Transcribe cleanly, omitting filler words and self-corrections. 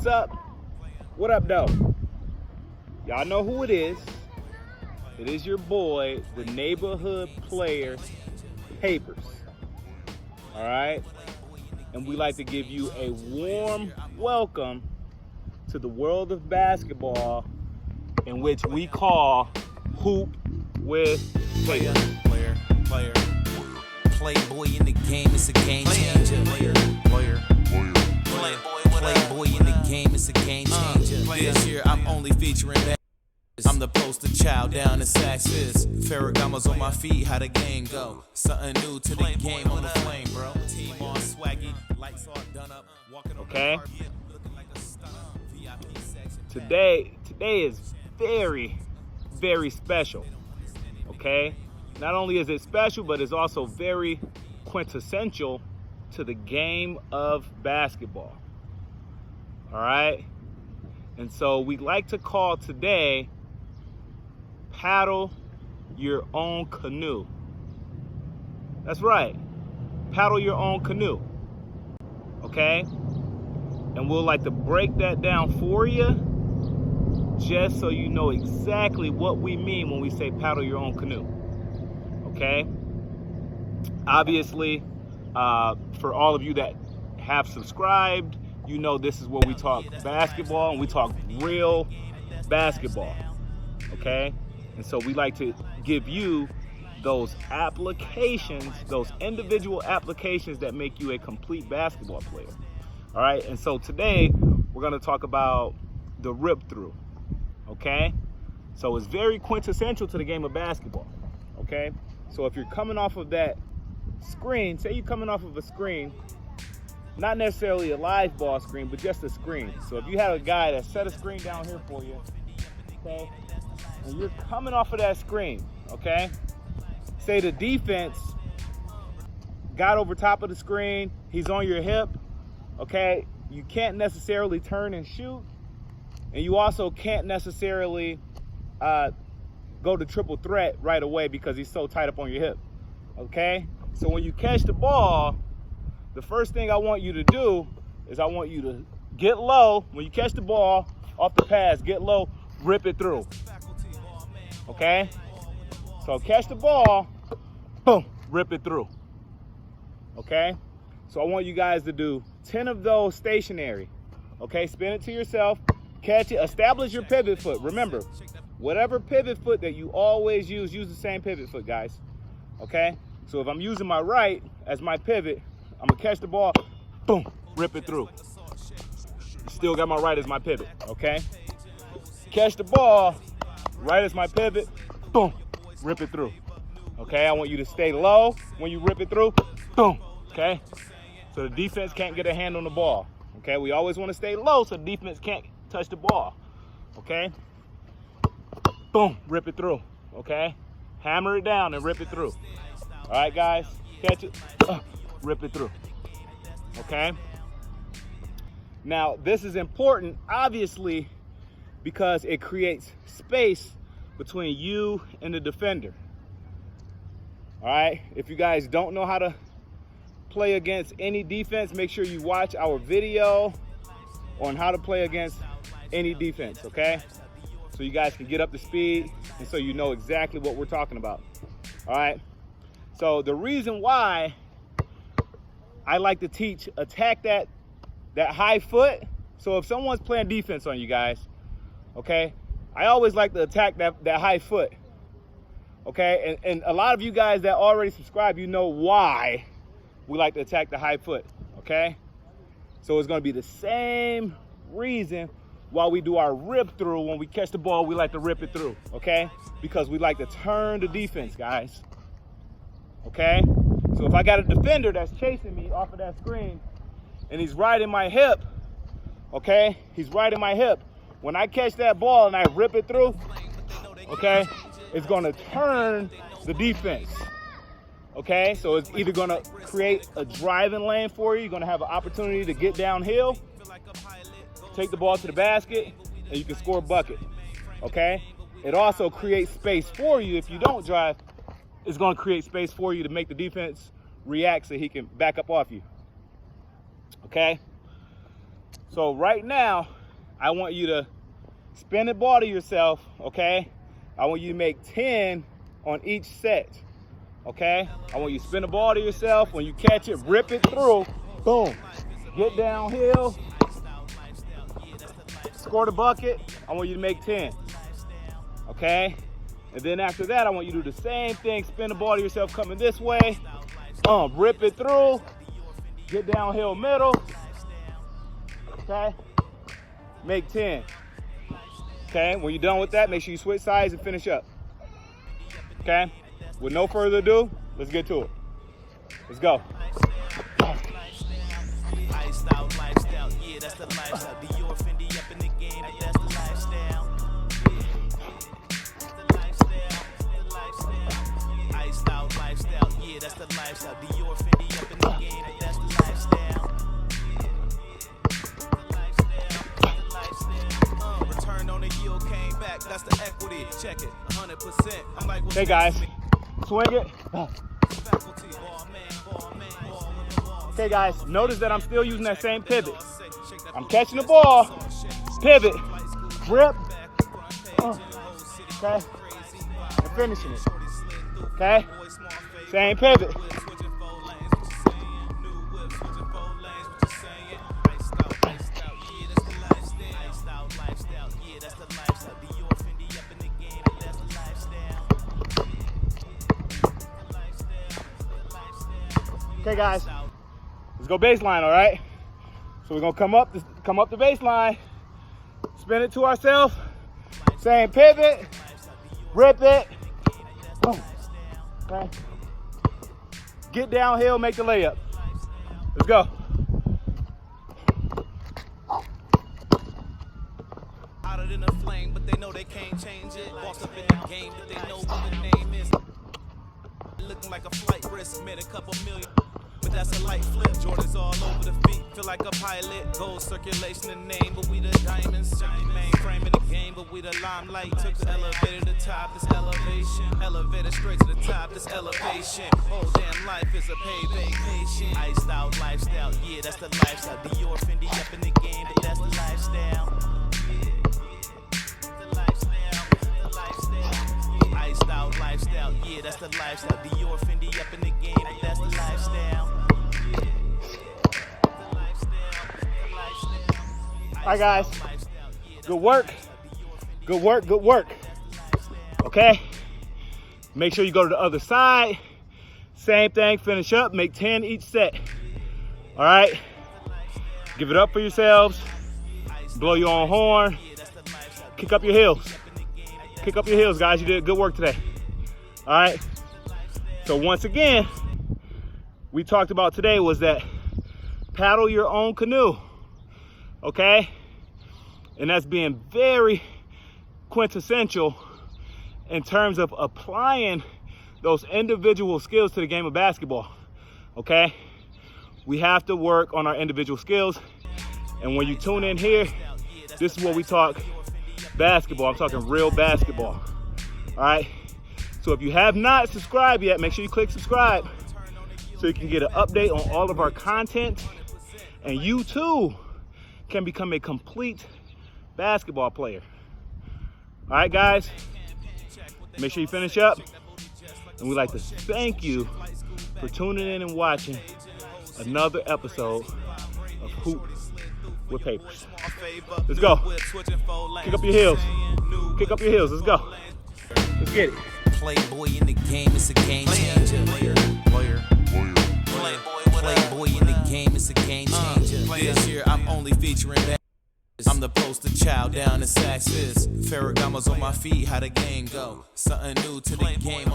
What's up? What up, though? Y'all know who it is. It is your boy, the neighborhood player, Papers. All right? And we like to give you a warm welcome to the world of basketball, in which we call Hoop with Papers. Player. Playboy in the game, it's a game changer. Playboy in the game, it's a game changer. This year I'm only featuring bad. I'm the poster child down in Saks Fist. Ferragamo's on my feet, how the game go? Something new to the game on the flame, bro. Team on swaggy, lights all done up. Okay. Today is very, very special. Okay. Not only is it special, but it's also very quintessential to the game of basketball. All right. And so we like to call today paddle your own canoe. That's right. Paddle your own canoe. Okay. And we'll like to break that down for you, just so you know exactly what we mean when we say paddle your own canoe. Okay. Obviously, for all of you that have subscribed, you know this is where we talk basketball, and we talk real basketball. Okay. And so we like to give you those applications, those individual applications that make you a complete basketball player. All right. And so today we're going to talk about the rip through. Okay. So it's very quintessential to the game of basketball. Okay. So if you're coming off of that screen, say you're coming off of a screen, not necessarily a live ball screen, but just a screen. So if you had a guy that set a screen down here for you, okay, and you're coming off of that screen, okay, say the defense got over top of the screen, he's on your hip, okay, you can't necessarily turn and shoot, and you also can't necessarily go to triple threat right away because he's so tight up on your hip. Okay? So when you catch the ball, the first thing I want you to do is I want you to get low. When you catch the ball off the pass, get low, rip it through. Okay? So catch the ball, boom, rip it through. Okay? So I want you guys to do 10 of those stationary. Okay? Spin it to yourself, catch it, establish your pivot foot. Remember, whatever pivot foot that you always use the same pivot foot, guys. Okay? So if I'm using my right as my pivot, I'm going to catch the ball, boom, rip it through. Still got my right as my pivot, okay? Catch the ball, right as my pivot, boom, rip it through. Okay? I want you to stay low when you rip it through, boom, okay? So the defense can't get a hand on the ball, okay? We always want to stay low so the defense can't touch the ball, okay? Boom, rip it through, okay? Hammer it down and rip it through. All right, guys, catch it, rip it through, okay? Now, this is important, obviously, because it creates space between you and the defender. All right, if you guys don't know how to play against any defense, make sure you watch our video on how to play against any defense, okay? So you guys can get up to speed and so you know exactly what we're talking about. All right. So the reason why I like to teach attack that high foot. So if someone's playing defense on you guys, okay, I always like to attack that high foot. Okay. And a lot of you guys that already subscribe, you know why we like to attack the high foot. Okay. So it's going to be the same reason while we do our rip through. When we catch the ball, we like to rip it through, okay? Because we like to turn the defense, guys, okay? So if I got a defender that's chasing me off of that screen and he's right in my hip, okay? He's right in my hip. When I catch that ball and I rip it through, okay, it's gonna turn the defense, okay? So it's either gonna create a driving lane for you, you're gonna have an opportunity to get downhill, take the ball to the basket, and you can score a bucket, okay? It also creates space for you. If you don't drive, it's going to create space for you to make the defense react so he can back up off you, okay? So right now, I want you to spin the ball to yourself, okay? I want you to make 10 on each set, okay? I want you to spin the ball to yourself. When you catch it, rip it through, boom. Get downhill, score the bucket. I want you to make 10, okay? And then after that, I want you to do the same thing. Spin the ball to yourself coming this way, rip it through, get downhill middle, okay? Make 10. Okay, when you're done with that, make sure you switch sides and finish up. Okay, with no further ado, let's get to it. Let's go. Iced out lifestyle, yeah, that's the lifestyle. Dior, Fendi up in the game, but that's the lifestyle. Iced out lifestyle, yeah, that's the lifestyle. Dior, Fendi up in the game, but that's the lifestyle. Return on the yield came back, that's the equity. Check it, 100%. I'm like, hey guys, swing it. Okay guys, notice that I'm still using that same pivot. I'm catching the ball, pivot, grip, okay, and finishing it, okay? Same pivot. Okay guys, let's go baseline, all right? So we're gonna come up the baseline, spin it to ourselves, same pivot, rip it, boom, okay? Get downhill, make the layup. Let's go. Hotter than a flame, but they know they can't change it. Walked up in the game, but they know what the name is. Looking like a flight risk, made a couple million. But that's a light flip, Jordan's all over the feet. Feel like a pilot, gold circulation the name, but we the diamonds. Mainframe in the game, but we the limelight. Took the elevator to the top, this elevation. Elevator straight to the top, this elevation. Whole damn life is a paid vacation. Iced out lifestyle, yeah, that's the lifestyle. Dior, Fendi up in the game, but that's the lifestyle. Iced out lifestyle, yeah, that's the lifestyle. Dior, Fendi up in the game, but that's the lifestyle. All right, guys. Good work. Good work. Good work. Okay. Make sure you go to the other side. Same thing. Finish up. Make 10 each set. All right. Give it up for yourselves. Blow your own horn. Kick up your heels. Kick up your heels, guys. You did good work today. All right. So once again, we talked about today was that paddle your own canoe. Okay? And that's being very quintessential in terms of applying those individual skills to the game of basketball. Okay? We have to work on our individual skills. And when you tune in here, this is what we talk basketball. I'm talking real basketball. All right? So if you have not subscribed yet, make sure you click subscribe so you can get an update on all of our content. And you too can become a complete basketball player. All right, guys, make sure you finish up. And we'd like to thank you for tuning in and watching another episode of Hoop with Papers. Let's go. Kick up your heels. Kick up your heels. Let's go. Let's get it. Playboy in the game, it's a game changer. Playboy in the game, it's a game changer. This year I'm only featuring bad. I'm the poster child down in Saxfist. Ferragamo's on my feet, how the game go? Something new to the game.